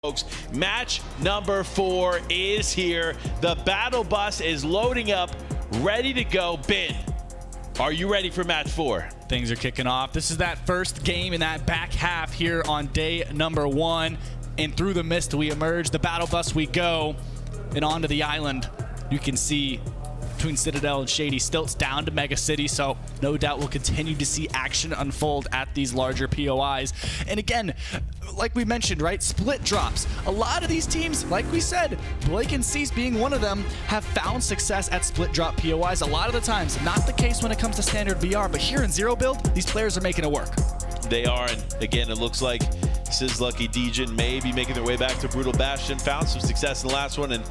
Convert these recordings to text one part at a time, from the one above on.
Folks, match number 4 is here. The battle bus is loading up, ready to go. Ben, are you ready for match 4? Things are kicking off. This is that first game in that back half here on day number 1. And through the mist we emerge. The battle bus we go. And onto the island. You can see between Citadel and Shady stilts down to Mega City, so no doubt we'll continue to see action unfold at these larger POIs. And again, like we mentioned, right, split drops. A lot of these teams, like we said, Blake and Cease being one of them, have found success at split drop POIs. A lot of the times, not the case when it comes to standard VR, but here in Zero Build, these players are making it work. They are, and again, it looks like Lucky Djinn may be making their way back to Brutal Bastion. Found some success in the last one, and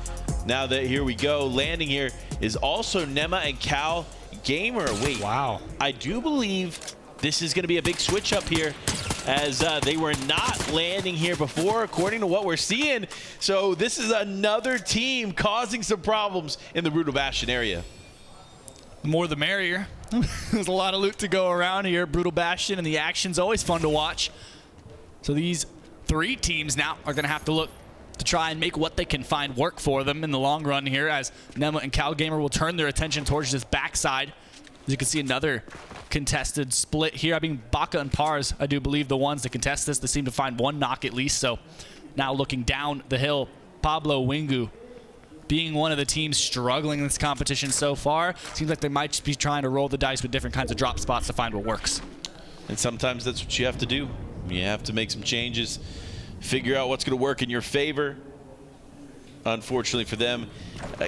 now that here we go, landing here is also Nema and Cal Gamer. Wait, wow. I do believe this is going to be a big switch up here, as they were not landing here before, according to what we're seeing. So this is another team causing some problems in the Brutal Bastion area. The more the merrier. There's a lot of loot to go around here. Brutal Bastion, and the action's always fun to watch. So these 3 teams now are going to have to look to try and make what they can find work for them in the long run here, as Nema and Cal Gamer will turn their attention towards this backside. As you can see, another contested split here. I mean, Baka and Pars, I do believe, the ones that contest this. They seem to find one knock at least. So now looking down the hill, Pablo Wingu being one of the teams struggling in this competition so far. Seems like they might just be trying to roll the dice with different kinds of drop spots to find what works. And sometimes that's what you have to do. You have to make some changes, figure out what's going to work in your favor. Unfortunately for them,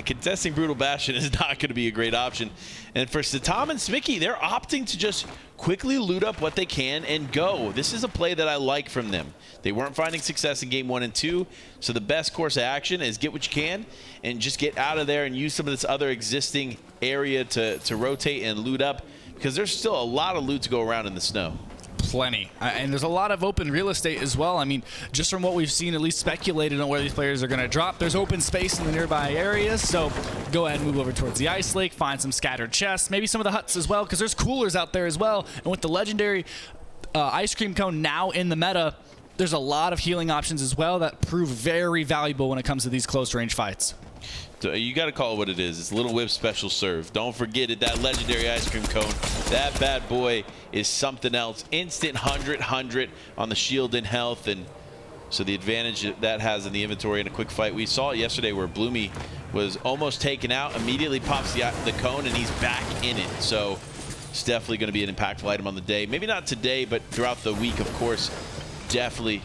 contesting Brutal Bastion is not going to be a great option. And for Satam and Smicky, they're opting to just quickly loot up what they can and go. This is a play that I like from them. They weren't finding success in game 1 and 2, so the best course of action is get what you can and just get out of there and use some of this other existing area to rotate and loot up, because there's still a lot of loot to go around in the snow. Plenty. And there's a lot of open real estate as well. I mean, just from what we've seen, at least speculated on where these players are going to drop, there's open space in the nearby areas. So go ahead and move over towards the ice lake, find some scattered chests, maybe some of the huts as well, because there's coolers out there as well. And with the legendary ice cream cone now in the meta, there's a lot of healing options as well that prove very valuable when it comes to these close range fights. So you got to call it what it is. It's Little Whip special serve. Don't forget it, that legendary ice cream cone. That bad boy is something else. Instant 100 on the shield and health, and so the advantage that has in the inventory in a quick fight. We saw it yesterday where Bloomy was almost taken out, immediately pops the cone, and he's back in it. So it's definitely going to be an impactful item on the day. Maybe not today, but throughout the week, of course. Definitely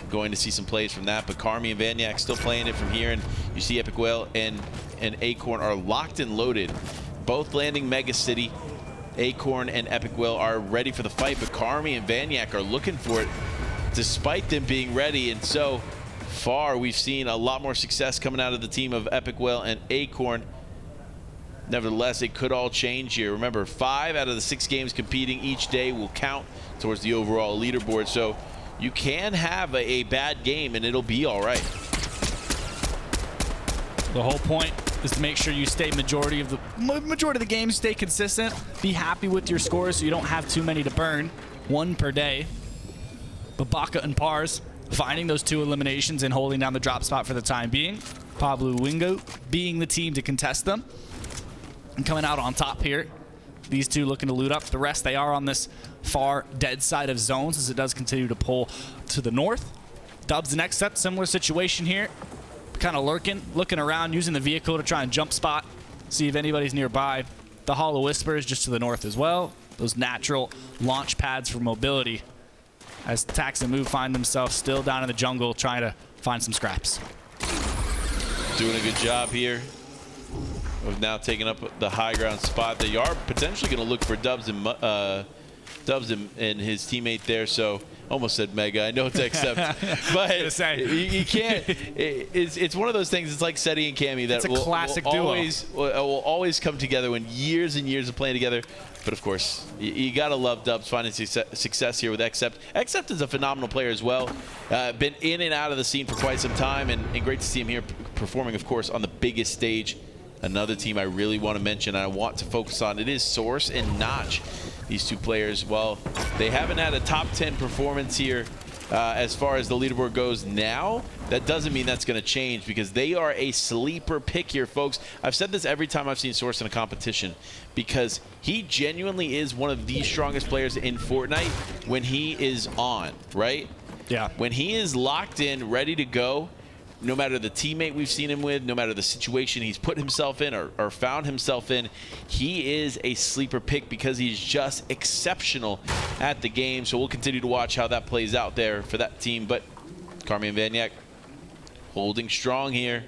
going to see some plays from that, but Carmi and Vanyak still playing it from here, and you see Epic Whale and Acorn are locked and loaded, both landing Mega City. Acorn and Epic Whale are ready for the fight, but Carmi and Vanyak are looking for it despite them being ready. And so far we've seen a lot more success coming out of the team of Epic Whale and Acorn. Nevertheless, it could all change here. Remember, 5 out of the 6 games competing each day will count towards the overall leaderboard, so you can have a bad game and it'll be all right. The whole point is to make sure you stay majority of the games, stay consistent, be happy with your scores so you don't have too many to burn, 1 per day. But Baka and Pars finding those 2 eliminations and holding down the drop spot for the time being. Pablo Wingo being the team to contest them and coming out on top here. These 2 looking to loot up. The rest, they are on this far dead side of zones as it does continue to pull to the north. Dubs the next step, similar situation here. Kind of looking around, using the vehicle to try and jump spot, see if anybody's nearby. The Hollow Whisper is just to the north as well. Those natural launch pads for mobility, as Tax and Move find themselves still down in the jungle trying to find some scraps. Doing a good job here of now taking up the high ground spot. They are potentially going to look for Dubs and his teammate there. So almost said Mega. I know it's accept, but you can't. It's one of those things. It's like Seti and Cammy that will always come together when years and years of playing together. But of course, you gotta love Dubs finding success here with Accept. Accept is a phenomenal player as well. Been in and out of the scene for quite some time, and great to see him here performing, of course, on the biggest stage. Another team I really want to mention, I want to focus on, it is Source and Notch. These 2 players, well, they haven't had a top 10 performance here as far as the leaderboard goes now, that doesn't mean that's going to change because they are a sleeper pick here, folks. I've said this every time I've seen Source in a competition because he genuinely is one of the strongest players in Fortnite when he is on, right? Yeah. When he is locked in, ready to go, no matter the teammate we've seen him with, no matter the situation he's put himself in or found himself in, he is a sleeper pick because he's just exceptional at the game. So we'll continue to watch how that plays out there for that team. But Carmi and Vanyak holding strong here.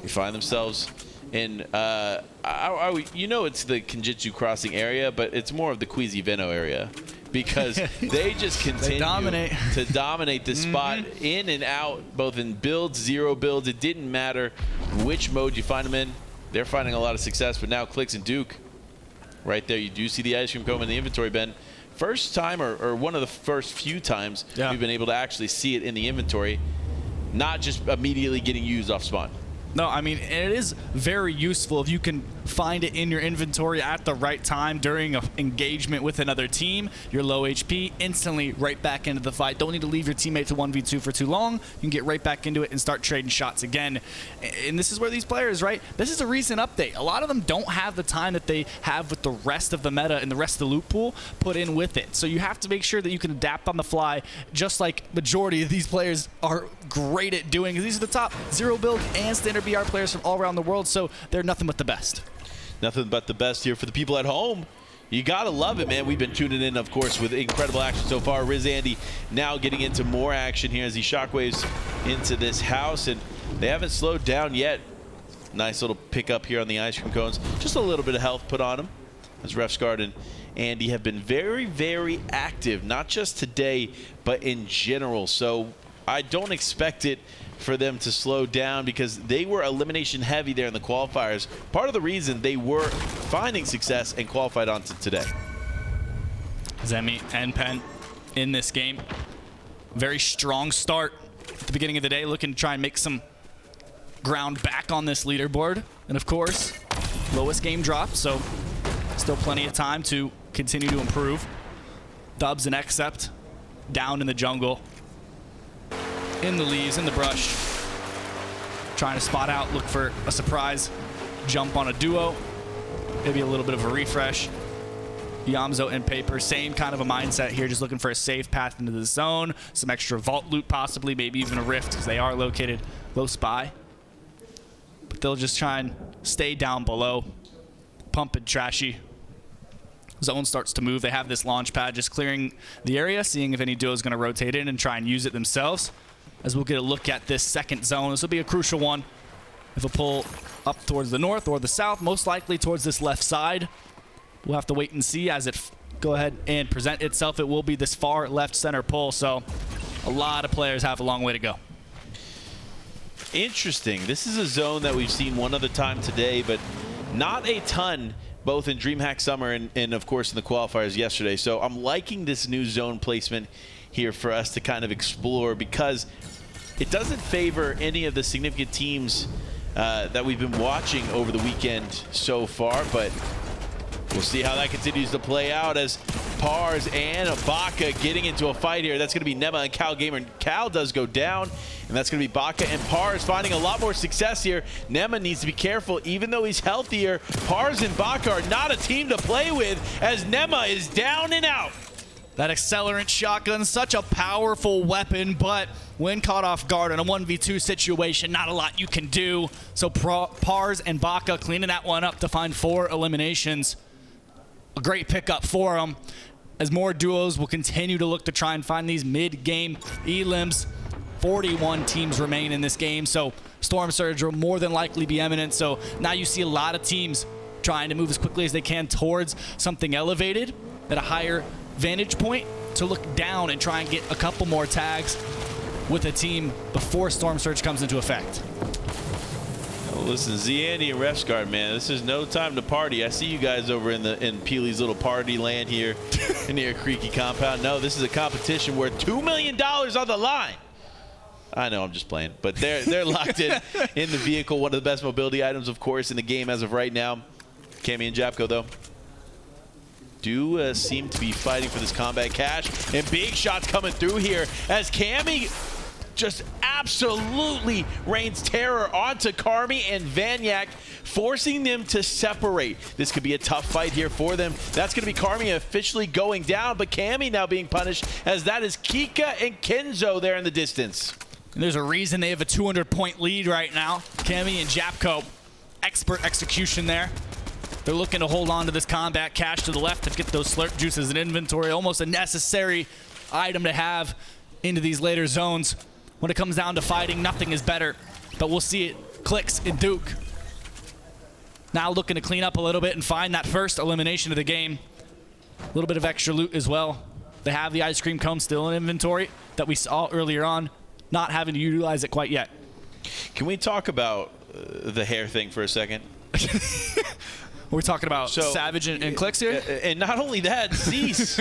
They find themselves in, you know it's the Kinjitsu crossing area, but it's more of the Queasy Veno area. Because they just continue to dominate this spot in and out, both in builds, zero builds. It didn't matter which mode you find them in. They're finding a lot of success, but now Clicks and Duke, right there, you do see the ice cream cone in the inventory, Ben. First time, or one of the first few times we've been able to actually see it in the inventory, not just immediately getting used off spawn. No, I mean, it is very useful if you can find it in your inventory at the right time during an engagement with another team. You're low HP, instantly right back into the fight. Don't need to leave your teammate to 1v2 for too long. You can get right back into it and start trading shots again. And this is where these players, right? This is a recent update. A lot of them don't have the time that they have with the rest of the meta and the rest of the loot pool put in with it. So you have to make sure that you can adapt on the fly, just like majority of these players are great at doing. These are the top zero build and standard BR players from all around the world, so they're nothing but the best. Nothing but the best here for the people at home. You gotta love it, man. We've been tuning in, of course, with incredible action so far. Riz Andy now getting into more action here as he shockwaves into this house, and they haven't slowed down yet. Nice little pickup here on the ice cream cones. Just a little bit of health put on him, as Refsguard and Andy have been very, very active, not just today, but in general. So I don't expect it for them to slow down because they were elimination heavy there in the qualifiers. Part of the reason they were finding success and qualified onto today. Zemi and Pen in this game. Very strong start at the beginning of the day, looking to try and make some ground back on this leaderboard. And of course, lowest game drop, so still plenty of time to continue to improve. Dubs and Accept down in the jungle, in the leaves, in the brush, trying to spot out, look for a surprise jump on a duo, maybe a little bit of a refresh. Yamzo and Paper, same kind of a mindset here, just looking for a safe path into the zone, some extra vault loot possibly, maybe even a rift because they are located low spy. But they'll just try and stay down below, pump and trashy. Zone starts to move. They have this launch pad just clearing the area, seeing if any duo is going to rotate in and try and use it themselves. As we'll get a look at this second zone. This will be a crucial one. If a pull up towards the north or the south, most likely towards this left side. We'll have to wait and see as it go ahead and present itself. It will be this far left center pull, so a lot of players have a long way to go. Interesting. This is a zone that we've seen one other time today, but not a ton, both in DreamHack Summer and of course in the qualifiers yesterday. So I'm liking this new zone placement here for us to kind of explore because it doesn't favor any of the significant teams that we've been watching over the weekend so far, but we'll see how that continues to play out as Pars and Baka getting into a fight here. That's going to be Nema and Cal Gamer. And Cal does go down, and that's going to be Baka and Pars finding a lot more success here. Nema needs to be careful. Even though he's healthier, Pars and Baka are not a team to play with as Nema is down and out. That accelerant shotgun, such a powerful weapon, but when caught off guard in a 1v2 situation, not a lot you can do. So Pars and Baka cleaning that one up to find 4 eliminations. A great pickup for them, as more duos will continue to look to try and find these mid-game elims. 41 teams remain in this game, so Storm Surge will more than likely be imminent. So now you see a lot of teams trying to move as quickly as they can towards something elevated at a higher vantage point to look down and try and get a couple more tags with a team before Storm Surge comes into effect. Well, listen, Zandy and Refsguard, man, this is no time to party. I see you guys over in Peely's little party land here near Creaky Compound. No, this is a competition worth $2 million on the line. I know, I'm just playing, but they're locked in the vehicle. One of the best mobility items, of course, in the game as of right now. Cammy and Japko, though. do seem to be fighting for this combat cash, and big shots coming through here as Cammy just absolutely rains terror onto Carmi and Vanyak, forcing them to separate. This could be a tough fight here for them. That's going to be Carmi officially going down, but Cammy now being punished, as that is Kika and Kenzo there in the distance. And there's a reason they have a 200-point lead right now. Cammy and Japko, expert execution there. They're looking to hold on to this combat cash to the left to get those slurp juices in inventory. Almost a necessary item to have into these later zones. When it comes down to fighting, nothing is better. But we'll see it. Clicks and Duke now looking to clean up a little bit and find that first elimination of the game. A little bit of extra loot as well. They have the ice cream cone still in inventory that we saw earlier on, not having to utilize it quite yet. Can we talk about the hair thing for a second? We're talking about Savage and Clicks here? And not only that, Cease.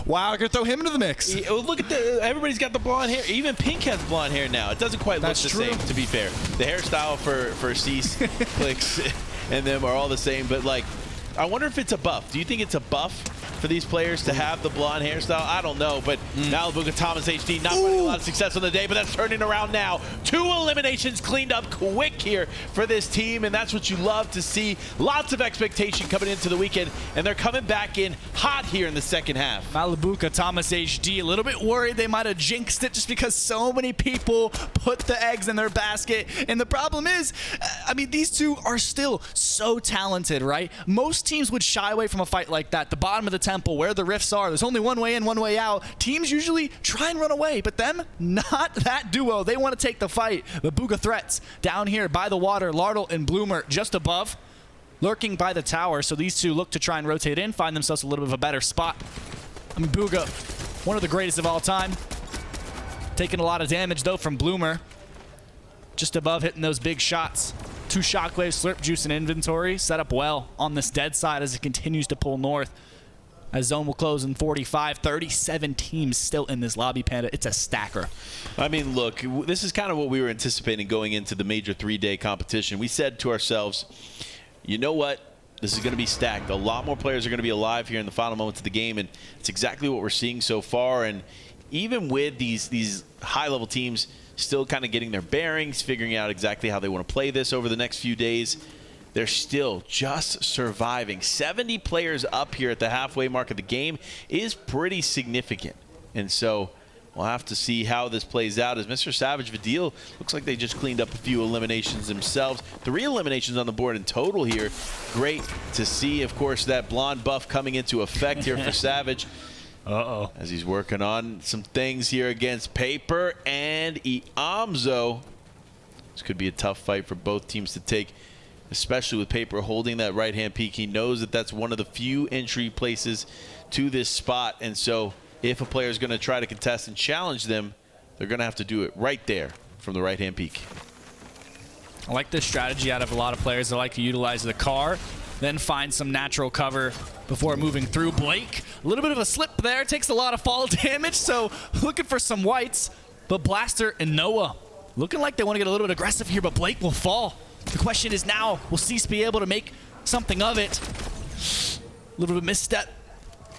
Wow, I could throw him into the mix. Look at everybody's got the blonde hair. Even Pink has blonde hair now. It doesn't quite look the same, to be fair. The hairstyle for Cease, Clicks, and them are all the same. But, like, I wonder if it's a buff. Do you think it's a buff for these players to have the blonde hairstyle? I don't know, but now Thomas HD not finding a lot of success on the day, but that's turning around now. 2 eliminations cleaned up quick here for this team, and that's what you love to see. Lots of expectation coming into the weekend, and they're coming back in hot here in the second half. Malibuca, Thomas HD, a little bit worried they might have jinxed it just because so many people put the eggs in their basket. And the problem is, I mean, these two are still so talented, right? Most teams would shy away from a fight like that. The bottom of the temple, where the rifts are, there's only one way in, one way out. Teams usually try and run away, but them, not that duo. They want to take the fight. The Booga threats down here by the water. Lardle and Bloomer just above, lurking by the tower. So these two look to try and rotate in, find themselves a little bit of a better spot. I mean, Booga, one of the greatest of all time. Taking a lot of damage, though, from Bloomer. Just above, hitting those big shots. 2 shockwaves, slurp juice in inventory. Set up well on this dead side as it continues to pull north. As zone will close in 45, 37 teams still in this lobby, Panda. It's a stacker. I mean, look, this is kind of what we were anticipating going into the major 3-day competition. We said to ourselves, you know what? This is going to be stacked. A lot more players are going to be alive here in the final moments of the game, and it's exactly what we're seeing so far. And even with these high-level teams still kind of getting their bearings, figuring out exactly how they want to play this over the next few days, they're still just surviving. 70 players up here at the halfway mark of the game is pretty significant. And so we'll have to see how this plays out as Mr. Savage Vidil looks like they just cleaned up a few eliminations themselves. 3 eliminations on the board in total here. Great to see, of course, that blonde buff coming into effect here for Savage. Uh-oh. As he's working on some things here against Paper and Iamzo. This could be a tough fight for both teams to take, especially with Paper holding that right-hand peak. He knows that that's one of the few entry places to this spot. And so if a player is going to try to contest and challenge them, they're going to have to do it right there from the right-hand peak. I like this strategy out of a lot of players. They like to utilize the car, then find some natural cover before moving through. Blake, a little bit of a slip there. Takes a lot of fall damage, so looking for some whites. But Blaster and Noah looking like they want to get a little bit aggressive here, but Blake will fall. The question is now, will Cease be able to make something of it? A little bit of misstep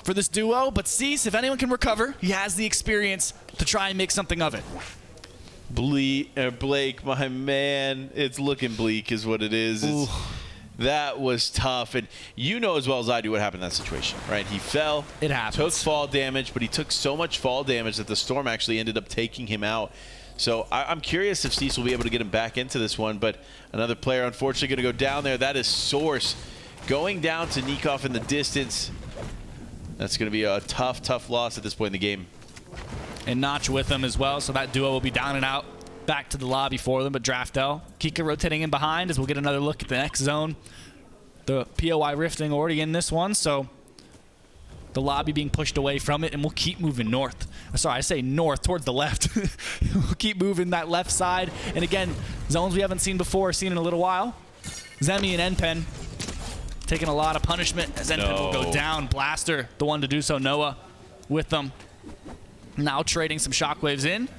for this duo, but Cease, if anyone can recover, he has the experience to try and make something of it. Blake, my man, it's looking bleak is what it is. That was tough, and you know as well as I do what happened in that situation, right? He fell, it happens. Took fall damage, but he took so much fall damage that the storm actually ended up taking him out. So I'm curious if Cease will be able to get him back into this one, but another player unfortunately going to go down there. That is Source going down to Nikov in the distance. That's going to be a tough, tough loss at this point in the game. And Notch with them as well, so that duo will be down and out. Back to the lobby for them, but Draftel, Kika rotating in behind as we'll get another look at the next zone. The POI rifting already in this one, so the lobby being pushed away from it, and we'll keep moving north. Sorry, I say north, towards the left. We'll keep moving that left side. And again, zones we haven't seen before, seen in a little while. Zemi and Npen taking a lot of punishment as Npen will go down. Blaster, the one to do so, Noah with them. Now trading some shockwaves in.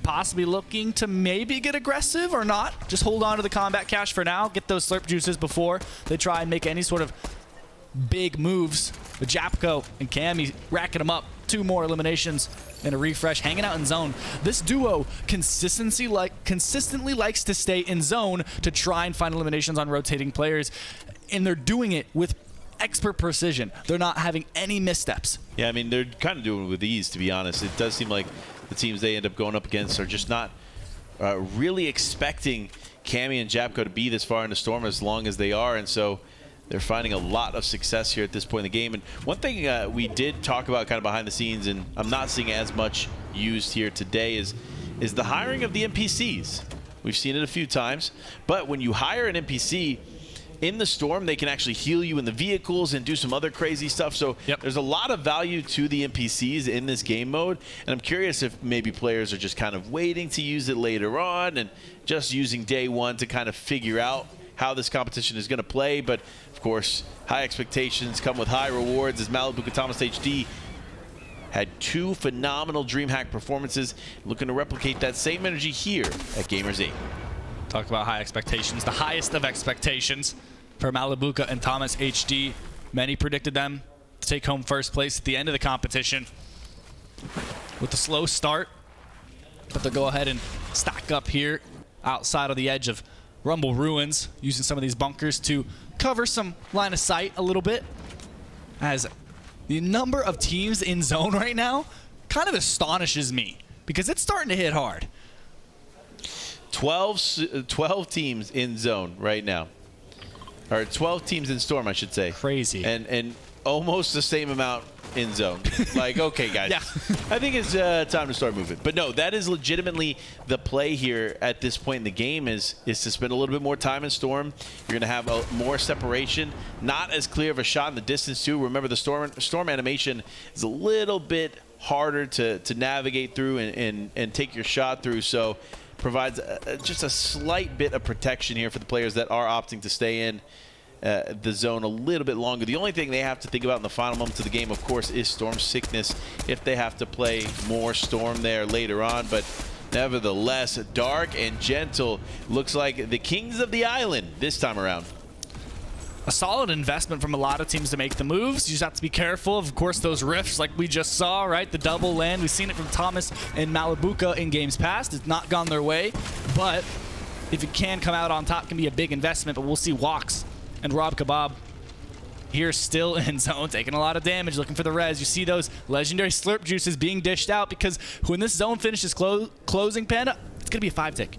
Possibly looking to maybe get aggressive or not. Just hold on to the combat cash for now. Get those slurp juices before they try and make any sort of big moves. But Japko and Cammy racking them up. 2 more eliminations and a refresh, hanging out in zone. This duo consistently likes to stay in zone to try and find eliminations on rotating players, and they're doing it with expert precision. They're not having any missteps. Yeah, I mean, they're kind of doing it with ease, to be honest. It does seem like the teams they end up going up against are just not really expecting Cammy and Japko to be this far in the Storm as long as they are, and so they're finding a lot of success here at this point in the game. And one thing we did talk about kind of behind the scenes, and I'm not seeing as much used here today, is the hiring of the NPCs. We've seen it a few times, but when you hire an NPC in the Storm, they can actually heal you in the vehicles and do some other crazy stuff. So there's a lot of value to the NPCs in this game mode, and I'm curious if maybe players are just kind of waiting to use it later on and just using day one to kind of figure out how this competition is going to play. But of course, high expectations come with high rewards, as Malibu Thomas HD had 2 phenomenal DreamHack performances, looking to replicate that same energy here at Gamers8. Talk about high expectations, the highest of expectations for Malibuca and Thomas HD. Many predicted them to take home first place at the end of the competition. With a slow start, but they'll go ahead and stack up here outside of the edge of Rumble Ruins, using some of these bunkers to cover some line of sight a little bit, as the number of teams in zone right now kind of astonishes me because it's starting to hit hard. 12 teams in zone right now, or 12 teams in Storm, I should say. Crazy. And almost the same amount in zone. Like, okay, guys, yeah. I think it's time to start moving. But no, that is legitimately the play here at this point in the game, is to spend a little bit more time in Storm. You're going to have more separation, not as clear of a shot in the distance too. Remember, the storm animation is a little bit harder to navigate through and take your shot through, so provides just a slight bit of protection here for the players that are opting to stay in the zone a little bit longer. The only thing they have to think about in the final moments of the game, of course, is Storm sickness if they have to play more Storm there later on. But nevertheless, Dark and Gentle looks like the kings of the island this time around. A solid investment from a lot of teams to make the moves. You just have to be careful of course, those rifts like we just saw, right? The double land. We've seen it from Thomas and Malibuca in games past. It's not gone their way, but if it can come out on top, it can be a big investment. But we'll see Walks and Rob Kebab here still in zone, taking a lot of damage, looking for the res. You see those legendary slurp juices being dished out, because when this zone finishes closing, Panda, it's going to be a 5-tick.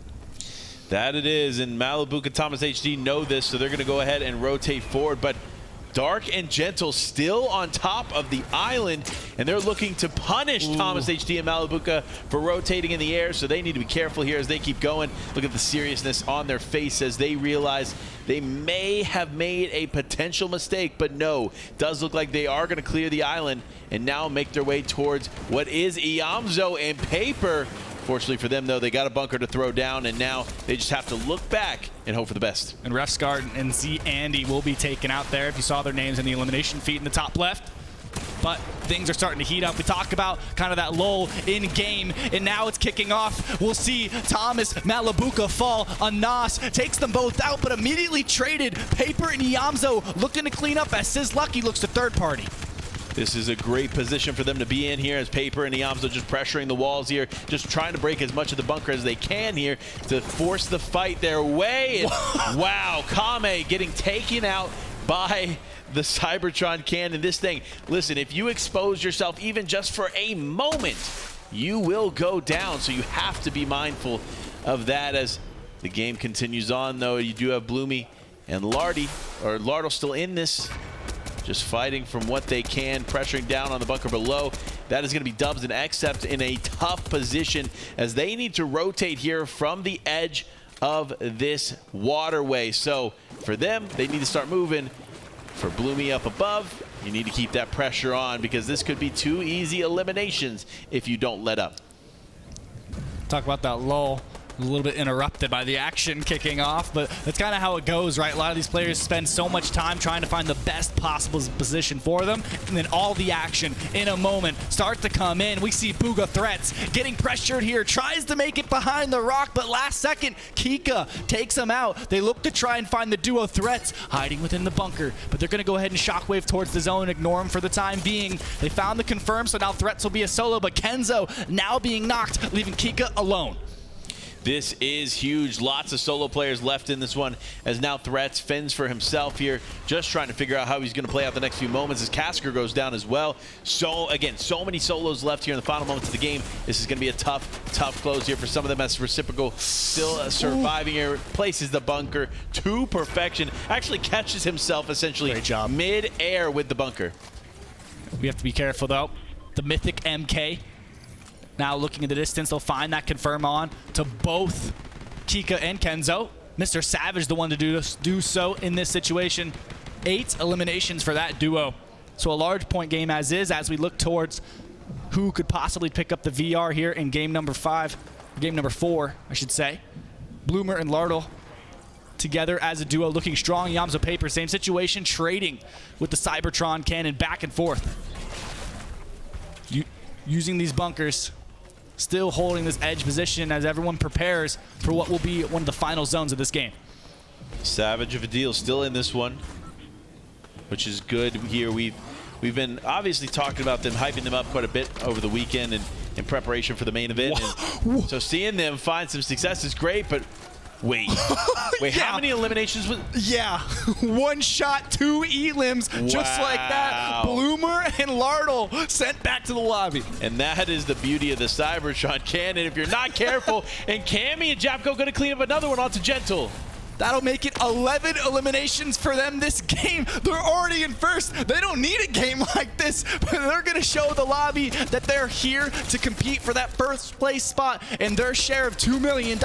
That it is, and Malibu and Thomas HD know this, so they're going to go ahead and rotate forward. But Dark and Gentle still on top of the island, and they're looking to punish Thomas HD and Malibuca for rotating in the air, so they need to be careful here as they keep going. Look at the seriousness on their face as they realize they may have made a potential mistake, but no, does look like they are going to clear the island and now make their way towards what is Iamzo and Paper. Fortunately for them, though, they got a bunker to throw down, and now they just have to look back and hope for the best. And Refsguard and Z Andy will be taken out there if you saw their names in the elimination feed in the top left. But things are starting to heat up. We talk about kind of that lull in game, and now it's kicking off. We'll see Thomas Malibuca fall. Anas takes them both out, but immediately traded. Paper and Iamzo looking to clean up as Sizz Lucky looks to third party. This is a great position for them to be in here, as Paper and Iamzo just pressuring the walls here, just trying to break as much of the bunker as they can here to force the fight their way. And wow, Kame getting taken out by the Cybertron cannon. This thing, listen, if you expose yourself even just for a moment, you will go down, so you have to be mindful of that as the game continues on. Though you do have Bloomy and Lardle still in this, just fighting from what they can, pressuring down on the bunker below. That is going to be Dubs and Accept in a tough position as they need to rotate here from the edge of this waterway. So for them, they need to start moving. For Bloomy up above, you need to keep that pressure on, because this could be 2 easy eliminations if you don't let up. Talk about that lull A little bit interrupted by the action kicking off, but that's kind of how it goes, right? A lot of these players spend so much time trying to find the best possible position for them, and then all the action in a moment starts to come in. We see Booga Threats getting pressured here, tries to make it behind the rock, but last second, Kika takes him out. They look to try and find the duo Threats hiding within the bunker, but they're going to go ahead and shockwave towards the zone, ignore him for the time being. They found the confirm, so now Threats will be a solo, but Kenzo now being knocked, leaving Kika alone. This is huge. Lots of solo players left in this one as now Threats fends for himself here, just trying to figure out how he's going to play out the next few moments as Casker goes down as well. So, again, so many solos left here in the final moments of the game. This is going to be a tough close here for some of them as Reciprocal still surviving here, places the bunker to perfection, actually catches himself essentially mid-air with the bunker. We have to be careful, though. The Mythic MK. Now looking in the distance, they'll find that confirm on to both Kika and Kenzo. Mr. Savage the one to do so in this situation. 8 eliminations for that duo. So a large point game as is, as we look towards who could possibly pick up the VR here in game number 4, I should say. Bloomer and Lardle together as a duo, looking strong. Yamzo Paper, same situation, trading with the Cybertron cannon back and forth. Using these bunkers, still holding this edge position as everyone prepares for what will be one of the final zones of this game. Savage of a deal still in this one, which is good here. We've been obviously talking about them, hyping them up quite a bit over the weekend and in preparation for the main event. And so seeing them find some success is great, but wait, yeah. How many eliminations was? Yeah, 1 shot, 2 elims, just like that. Bloomer and Lardle sent back to the lobby. And that is the beauty of the Cybertron cannon. If you're not careful, and Cammy and Japko going to clean up another one onto Gentle. That'll make it 11 eliminations for them this game. They're already in first. They don't need a game like this, but they're going to show the lobby that they're here to compete for that first place spot and their share of $2 million.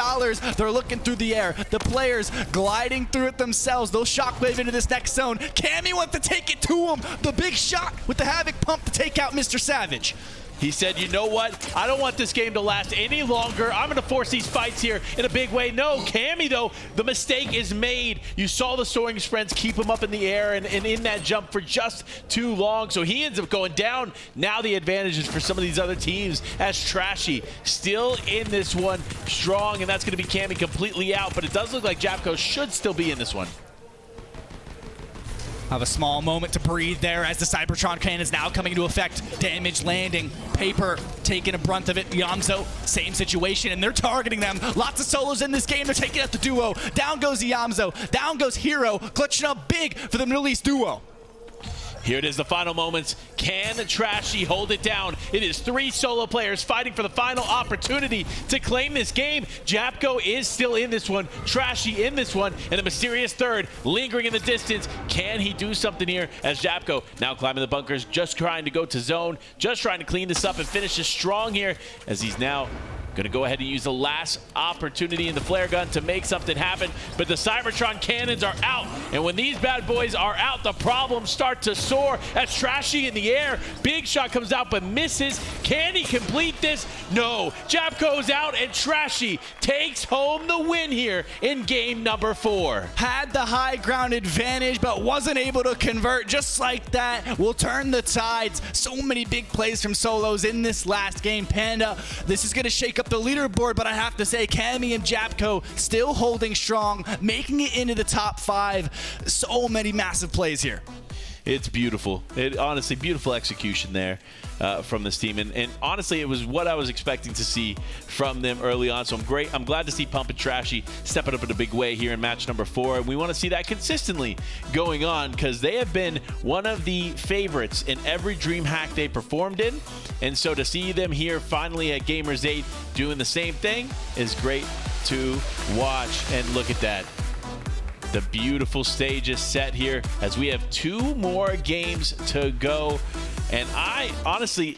They're looking through the air. The players gliding through it themselves. They'll shockwave into this next zone. Cammy wants to take it to him. The big shot with the Havoc pump to take out Mr. Savage. He said, you know what? I don't want this game to last any longer. I'm going to force these fights here in a big way. No, Cammy, though, the mistake is made. You saw the soaring sprints keep him up in the air and in that jump for just too long. So he ends up going down. Now the advantage is for some of these other teams as Trashy still in this one strong, and that's going to be Cammy completely out. But it does look like Japko should still be in this one. Have a small moment to breathe there as the Cybertron cannon is now coming into effect. Damage landing. Paper taking a brunt of it. Yamzo, same situation, and they're targeting them. Lots of solos in this game. They're taking out the duo. Down goes Yamzo. Down goes Hero. Clutching up big for the Middle East duo. Here it is, the final moments. Can Trashy hold it down? It is 3 solo players fighting for the final opportunity to claim this game. Japko is still in this one, Trashy in this one, and a mysterious third lingering in the distance. Can he do something here as Japko now climbing the bunkers, just trying to go to zone, just trying to clean this up and finish this strong here as he's now going to go ahead and use the last opportunity in the flare gun to make something happen. But the Cybertron cannons are out. And when these bad boys are out, the problems start to soar as Trashy in the air. Big shot comes out but misses. Can he complete this? No. Japko's out and Trashy takes home the win here in game number 4. Had the high ground advantage but wasn't able to convert. Just like that will turn the tides. So many big plays from solos in this last game. Panda, this is going to shake up the leaderboard, but I have to say Cammy and Japko still holding strong, making it into the top 5. So many massive plays here. It's beautiful. Honestly, beautiful execution there from this team. And honestly, it was what I was expecting to see from them early on. So I'm glad to see Pump and Trashy stepping up in a big way here in match number 4. And we want to see that consistently going on because they have been one of the favorites in every DreamHack they performed in. And so to see them here finally at Gamers8 doing the same thing is great to watch. And look at that. The beautiful stage is set here as we have 2 more games to go. And I honestly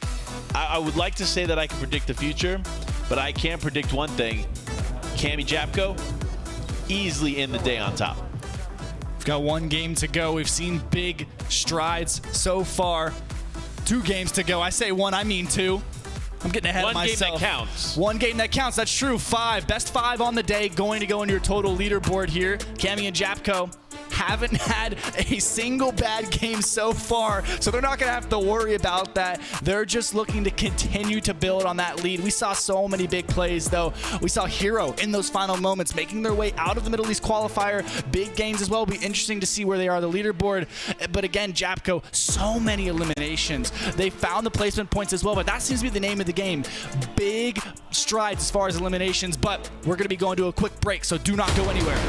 would like to say that I can predict the future, but I can predict one thing. Cammy Japko easily in the day on top. We've got 1 game to go. We've seen big strides so far. 2 games to go. I say 1, I mean 2. I'm getting ahead of myself. One game that counts. One game that counts. That's true. 5. Best 5 on the day going to go into your total leaderboard here. Cammy and Japko haven't had a single bad game so far, so they're not going to have to worry about that. They're just looking to continue to build on that lead. We saw so many big plays, though. We saw Hero in those final moments making their way out of the Middle East qualifier. Big games as well. It'll be interesting to see where they are on the leaderboard. But again, Japko, so many eliminations. They found the placement points as well, but that seems to be the name of the game. Big strides as far as eliminations, but we're going to be going to a quick break, so do not go anywhere.